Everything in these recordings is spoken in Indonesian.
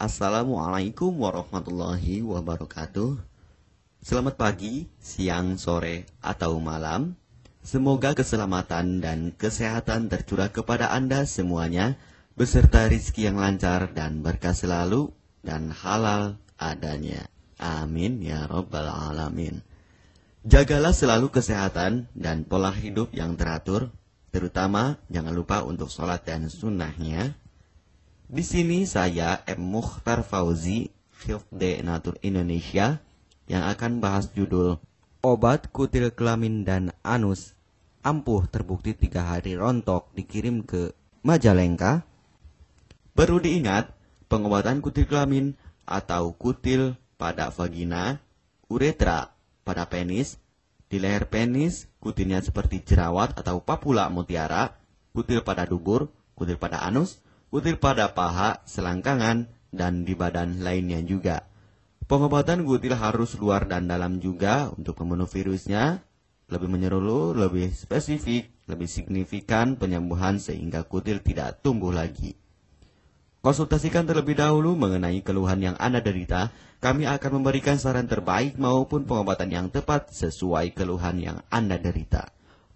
Assalamualaikum warahmatullahi wabarakatuh. Selamat pagi, siang, sore, atau malam. Semoga keselamatan dan kesehatan tercurah kepada Anda semuanya, beserta rizki yang lancar dan berkah selalu, dan halal adanya. Amin ya rabbal alamin. Jagalah selalu kesehatan dan pola hidup yang teratur, terutama jangan lupa untuk sholat dan sunnahnya. Di sini saya M. Mukhtar Fauzi, Hifdz Natur Indonesia, yang akan bahas judul Obat Kutil Kelamin dan Anus ampuh terbukti 3 hari rontok dikirim ke Majalengka. Perlu diingat, pengobatan kutil kelamin atau kutil pada vagina, uretra pada penis, di leher penis, kutilnya seperti jerawat atau papula mutiara, kutil pada dubur, kutil pada anus, kutil pada paha, selangkangan, dan di badan lainnya juga. Pengobatan kutil harus luar dan dalam juga untuk membunuh virusnya, lebih menyeluruh, lebih spesifik, lebih signifikan penyembuhan sehingga kutil tidak tumbuh lagi. Konsultasikan terlebih dahulu mengenai keluhan yang Anda derita, kami akan memberikan saran terbaik maupun pengobatan yang tepat sesuai keluhan yang Anda derita.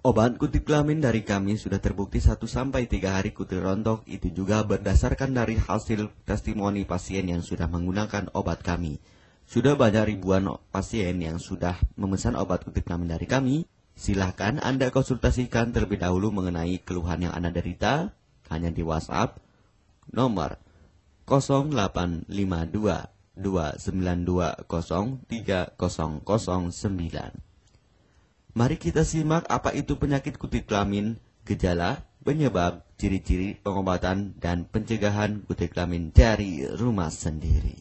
Obat kutil kelamin dari kami sudah terbukti 1-3 hari kutil rontok, itu juga berdasarkan dari hasil testimoni pasien yang sudah menggunakan obat kami. Sudah banyak ribuan pasien yang sudah memesan obat kutil kelamin dari kami. Silahkan Anda konsultasikan terlebih dahulu mengenai keluhan yang Anda derita, hanya di WhatsApp nomor 0852 292 03009. Mari kita simak apa itu penyakit kutil kelamin, gejala, penyebab, ciri-ciri, pengobatan, dan pencegahan kutil kelamin dari rumah sendiri.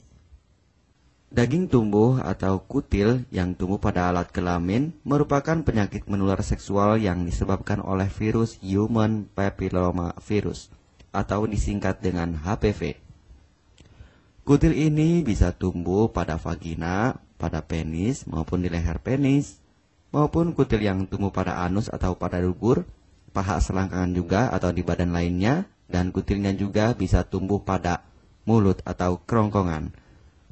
Daging tumbuh atau kutil yang tumbuh pada alat kelamin merupakan penyakit menular seksual yang disebabkan oleh virus Human Papilloma Virus atau disingkat dengan HPV. Kutil ini bisa tumbuh pada vagina, pada penis maupun di leher penis, maupun kutil yang tumbuh pada anus atau pada dubur, paha selangkangan juga atau di badan lainnya, dan kutilnya juga bisa tumbuh pada mulut atau kerongkongan.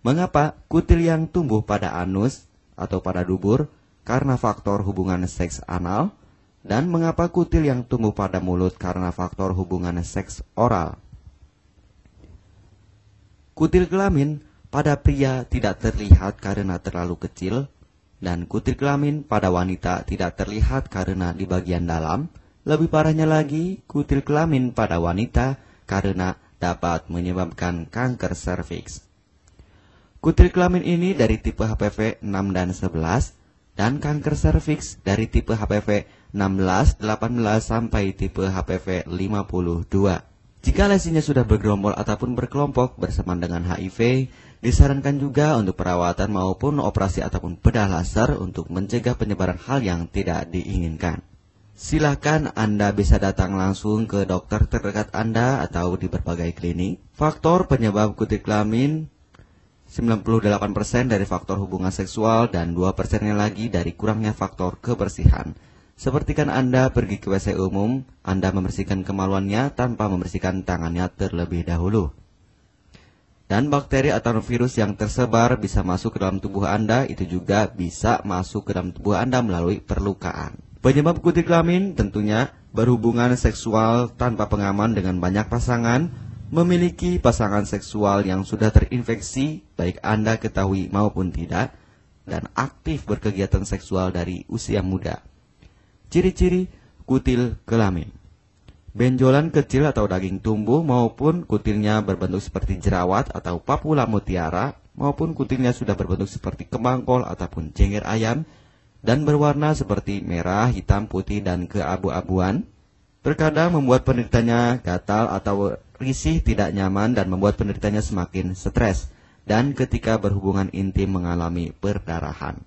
Mengapa kutil yang tumbuh pada anus atau pada dubur? Karena faktor hubungan seks anal. Dan mengapa kutil yang tumbuh pada mulut? Karena faktor hubungan seks oral. Kutil kelamin pada pria tidak terlihat karena terlalu kecil, dan kutil kelamin pada wanita tidak terlihat karena di bagian dalam. Lebih parahnya lagi, kutil kelamin pada wanita karena dapat menyebabkan kanker serviks. Kutil kelamin ini dari tipe HPV 6 dan 11, dan kanker serviks dari tipe HPV 16, 18 sampai tipe HPV 52. Jika lesinya sudah bergerombol ataupun berkelompok bersama dengan HIV, disarankan juga untuk perawatan maupun operasi ataupun bedah laser untuk mencegah penyebaran hal yang tidak diinginkan. Silakan Anda bisa datang langsung ke dokter terdekat Anda atau di berbagai klinik. Faktor penyebab kutil kelamin 98% dari faktor hubungan seksual dan 2%-nya lagi dari kurangnya faktor kebersihan. Sepertikan Anda pergi ke WC umum, Anda membersihkan kemaluannya tanpa membersihkan tangannya terlebih dahulu. Dan bakteri atau virus yang tersebar bisa masuk ke dalam tubuh Anda, itu juga bisa masuk ke dalam tubuh Anda melalui perlukaan. Penyebab kutil kelamin tentunya berhubungan seksual tanpa pengaman dengan banyak pasangan, memiliki pasangan seksual yang sudah terinfeksi, baik Anda ketahui maupun tidak, dan aktif berkegiatan seksual dari usia muda. Ciri-ciri kutil kelamin: benjolan kecil atau daging tumbuh maupun kutilnya berbentuk seperti jerawat atau papula mutiara, maupun kutilnya sudah berbentuk seperti kembang kol ataupun cengkeh ayam, dan berwarna seperti merah, hitam, putih, dan keabu-abuan. Terkadang membuat penderitanya gatal atau risih, tidak nyaman, dan membuat penderitanya semakin stres, dan ketika berhubungan intim mengalami perdarahan.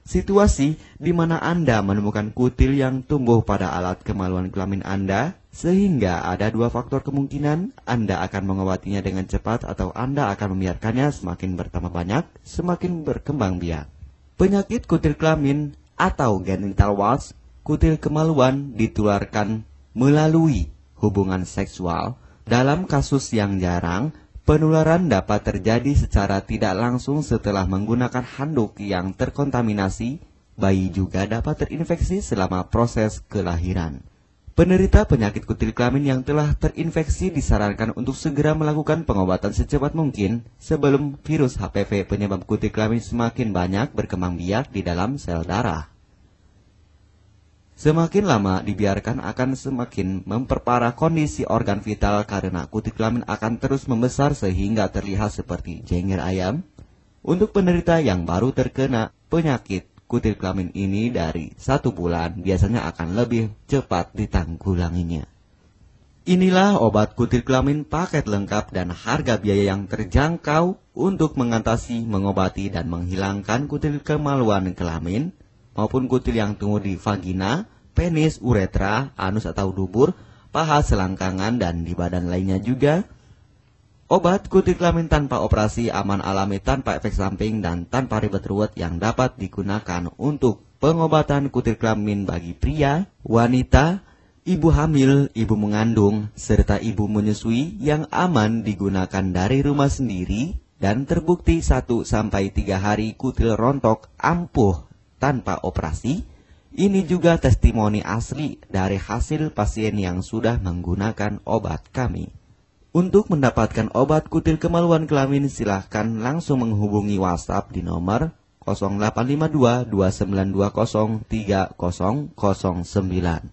Situasi di mana Anda menemukan kutil yang tumbuh pada alat kemaluan kelamin Anda, sehingga ada 2 faktor kemungkinan: Anda akan mengobatinya dengan cepat atau Anda akan membiarkannya semakin bertambah banyak, semakin berkembang biak. Penyakit kutil kelamin atau genital warts, kutil kemaluan, ditularkan melalui hubungan seksual. Dalam kasus yang jarang, Penularan dapat terjadi secara tidak langsung setelah menggunakan handuk yang terkontaminasi. Bayi juga dapat terinfeksi selama proses kelahiran. Penderita penyakit kutil kelamin yang telah terinfeksi disarankan untuk segera melakukan pengobatan secepat mungkin sebelum virus HPV penyebab kutil kelamin semakin banyak berkembang biak di dalam sel darah. Semakin lama dibiarkan akan semakin memperparah kondisi organ vital karena kutil kelamin akan terus membesar sehingga terlihat seperti jengger ayam. Untuk penderita yang baru terkena penyakit kutil kelamin ini dari 1 bulan biasanya akan lebih cepat ditanggulanginya. Inilah obat kutil kelamin paket lengkap dan harga biaya yang terjangkau untuk mengatasi, mengobati, dan menghilangkan kutil kemaluan kelamin maupun kutil yang tumbuh di vagina, penis, uretra, anus atau dubur, paha, selangkangan, dan di badan lainnya juga. Obat kutil kelamin tanpa operasi, aman alami, tanpa efek samping, dan tanpa ribet ruwet yang dapat digunakan untuk pengobatan kutil kelamin bagi pria, wanita, ibu hamil, ibu mengandung, serta ibu menyusui yang aman digunakan dari rumah sendiri dan terbukti 1-3 hari kutil rontok ampuh tanpa operasi. Ini juga testimoni asli dari hasil pasien yang sudah menggunakan obat kami. Untuk mendapatkan obat kutil kemaluan kelamin silahkan langsung menghubungi WhatsApp di nomor 0852 2920 3009.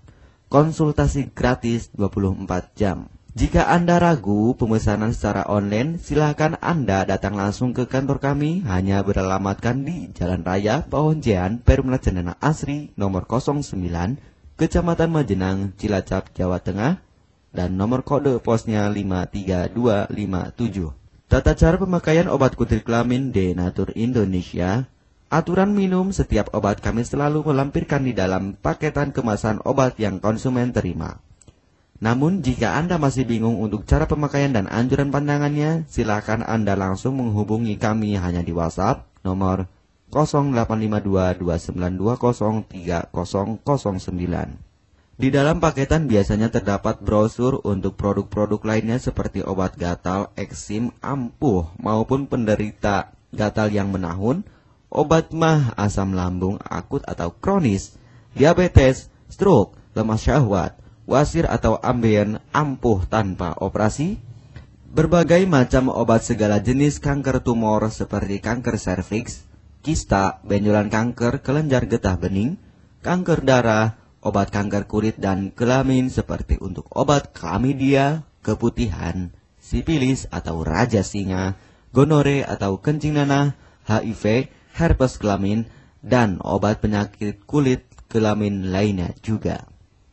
Konsultasi gratis 24 jam. Jika Anda ragu pemesanan secara online, silakan Anda datang langsung ke kantor kami, hanya beralamatkan di Jalan Raya Pahonjean, Perumna Cendana Asri, nomor 09, Kecamatan Majenang, Cilacap, Jawa Tengah, dan nomor kode posnya 53257. Tata cara pemakaian obat kutil kelamin Denatur Indonesia. Aturan minum setiap obat kami selalu melampirkan di dalam paketan kemasan obat yang konsumen terima. Namun jika Anda masih bingung untuk cara pemakaian dan anjuran pandangannya, silakan Anda langsung menghubungi kami hanya di WhatsApp nomor 0852 2920 3009. Di dalam paketan biasanya terdapat brosur untuk produk-produk lainnya seperti obat gatal, eksim, ampuh maupun penderita gatal yang menahun, obat mah, asam lambung akut atau kronis, diabetes, stroke, lemah syahwat, wasir atau ambeien ampuh tanpa operasi, berbagai macam obat segala jenis kanker tumor seperti kanker serviks, kista, benjolan kanker, kelenjar getah bening, kanker darah, obat kanker kulit dan kelamin seperti untuk obat klamidia, keputihan, sipilis atau raja singa, gonore atau kencing nanah, HIV, herpes kelamin, dan obat penyakit kulit kelamin lainnya juga.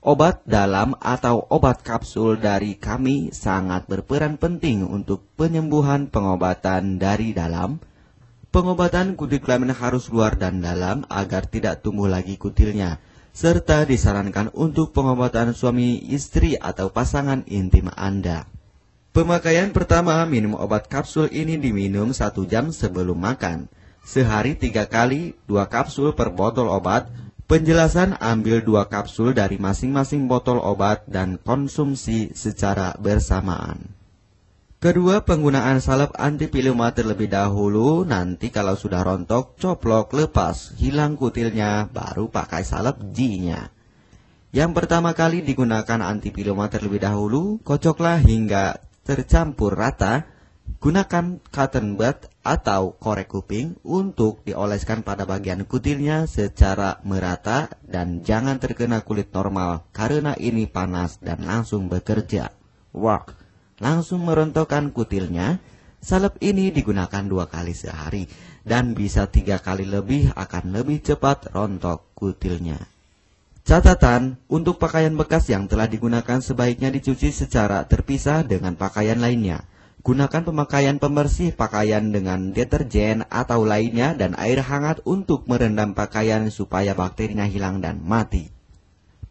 Obat dalam atau obat kapsul dari kami sangat berperan penting untuk penyembuhan pengobatan dari dalam. Pengobatan kutil kelamin harus luar dan dalam agar tidak tumbuh lagi kutilnya, serta disarankan untuk pengobatan suami, istri, atau pasangan intim Anda. Pemakaian pertama, minum obat kapsul ini diminum 1 jam sebelum makan. Sehari 3 kali, 2 kapsul per botol obat. Penjelasan, ambil 2 kapsul dari masing-masing botol obat dan konsumsi secara bersamaan. Kedua, penggunaan salep antipiluma terlebih dahulu, nanti kalau sudah rontok, coplok, lepas, hilang kutilnya, baru pakai salep G-nya. Yang pertama kali digunakan antipiluma terlebih dahulu, kocoklah hingga tercampur rata. Gunakan cotton bud atau korek kuping untuk dioleskan pada bagian kutilnya secara merata dan jangan terkena kulit normal karena ini panas dan langsung bekerja. Langsung merontokkan kutilnya. Salep ini digunakan 2 kali sehari dan bisa 3 kali lebih akan lebih cepat rontok kutilnya. Catatan, untuk pakaian bekas yang telah digunakan sebaiknya dicuci secara terpisah dengan pakaian lainnya. Gunakan pemakaian pembersih pakaian dengan deterjen atau lainnya dan air hangat untuk merendam pakaian supaya bakterinya hilang dan mati.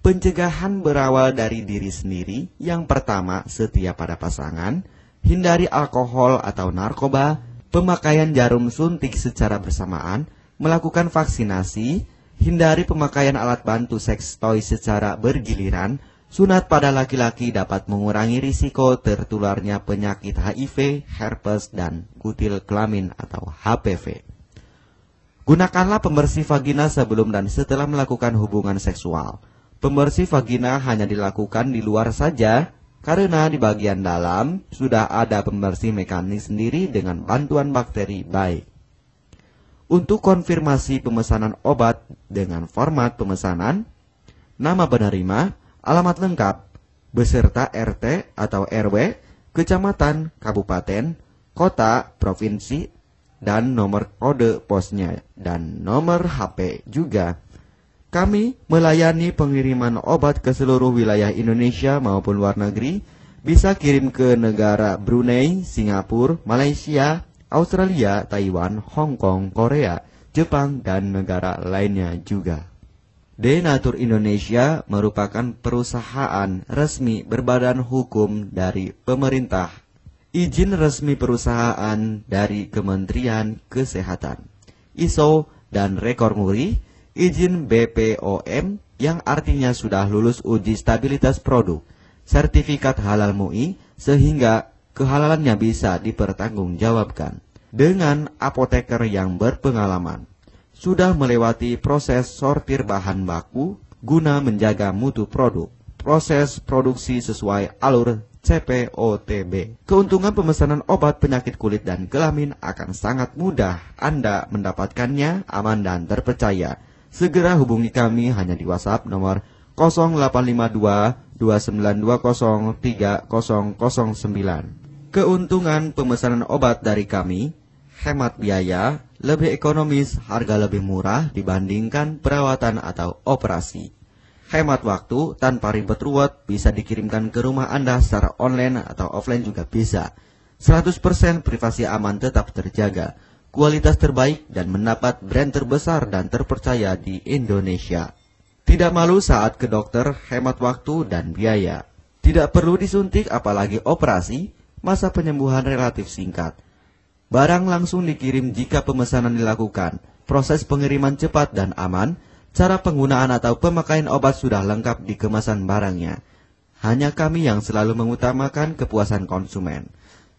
Pencegahan berawal dari diri sendiri. Yang pertama, setia pada pasangan, hindari alkohol atau narkoba, pemakaian jarum suntik secara bersamaan, melakukan vaksinasi, hindari pemakaian alat bantu seks toy secara bergiliran, Sunat pada laki-laki dapat mengurangi risiko tertularnya penyakit HIV, herpes, dan kutil kelamin atau HPV. Gunakanlah pembersih vagina sebelum dan setelah melakukan hubungan seksual. Pembersih vagina hanya dilakukan di luar saja, karena di bagian dalam sudah ada pembersih mekanik sendiri dengan bantuan bakteri baik. Untuk konfirmasi pemesanan obat dengan format pemesanan, nama penerima, alamat lengkap, beserta RT atau RW, kecamatan, kabupaten, kota, provinsi, dan nomor kode posnya, dan nomor HP juga. Kami melayani pengiriman obat ke seluruh wilayah Indonesia maupun luar negeri, bisa kirim ke negara Brunei, Singapura, Malaysia, Australia, Taiwan, Hong Kong, Korea, Jepang, dan negara lainnya juga. Denatur Indonesia merupakan perusahaan resmi berbadan hukum dari pemerintah. Izin resmi perusahaan dari Kementerian Kesehatan, ISO dan rekor muri, izin BPOM yang artinya sudah lulus uji stabilitas produk, sertifikat halal MUI sehingga kehalalannya bisa dipertanggungjawabkan. Dengan apoteker yang berpengalaman, sudah melewati proses sortir bahan baku guna menjaga mutu produk, proses produksi sesuai alur CPOTB. Keuntungan pemesanan obat penyakit kulit dan kelamin akan sangat mudah. Anda mendapatkannya aman dan terpercaya. Segera hubungi kami hanya di WhatsApp nomor 0852 2920 3009. Keuntungan pemesanan obat dari kami, hemat biaya, lebih ekonomis, harga lebih murah dibandingkan perawatan atau operasi. Hemat waktu tanpa ribet ruwet, bisa dikirimkan ke rumah Anda secara online atau offline juga bisa. 100% privasi aman tetap terjaga, kualitas terbaik dan mendapat brand terbesar dan terpercaya di Indonesia. Tidak malu saat ke dokter, hemat waktu dan biaya. Tidak perlu disuntik apalagi operasi, masa penyembuhan relatif singkat. Barang langsung dikirim jika pemesanan dilakukan, proses pengiriman cepat dan aman. Cara penggunaan atau pemakaian obat sudah lengkap di kemasan barangnya. Hanya kami yang selalu mengutamakan kepuasan konsumen.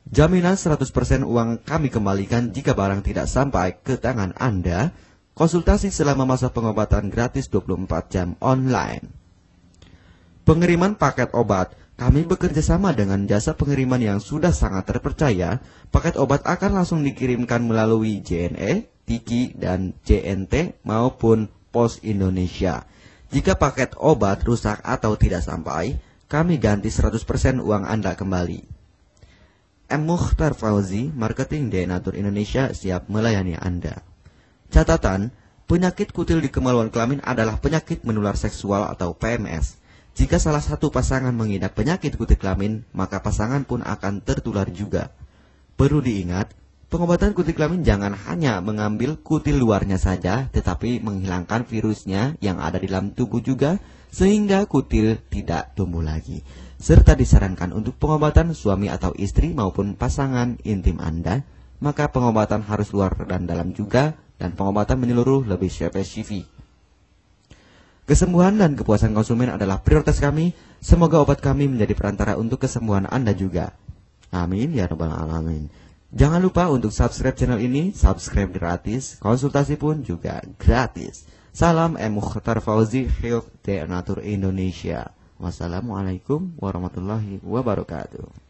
Jaminan 100% uang kami kembalikan jika barang tidak sampai ke tangan Anda. Konsultasi selama masa pengobatan gratis 24 jam online. Pengiriman paket obat. Kami bekerja sama dengan jasa pengiriman yang sudah sangat terpercaya. Paket obat akan langsung dikirimkan melalui JNE, Tiki, dan JNT maupun Pos Indonesia. Jika paket obat rusak atau tidak sampai, kami ganti 100% uang Anda kembali. M. Mukhtar Fauzi, Marketing Denatur Indonesia, siap melayani Anda. Catatan, penyakit kutil di kemaluan kelamin adalah penyakit menular seksual atau PMS. Jika salah satu pasangan mengidap penyakit kutil kelamin, maka pasangan pun akan tertular juga. Perlu diingat, pengobatan kutil kelamin jangan hanya mengambil kutil luarnya saja, tetapi menghilangkan virusnya yang ada di dalam tubuh juga, sehingga kutil tidak tumbuh lagi. Serta disarankan untuk pengobatan suami atau istri maupun pasangan intim Anda, maka pengobatan harus luar dan dalam juga, dan pengobatan menyeluruh lebih spesifik. Kesembuhan dan kepuasan konsumen adalah prioritas kami. Semoga obat kami menjadi perantara untuk kesembuhan Anda juga. Amin ya rabbal alamin. Jangan lupa untuk subscribe channel ini, subscribe gratis, konsultasi pun juga gratis. Salam M. Mukhtar Fauzi, Health Denatur Indonesia. Wassalamualaikum warahmatullahi wabarakatuh.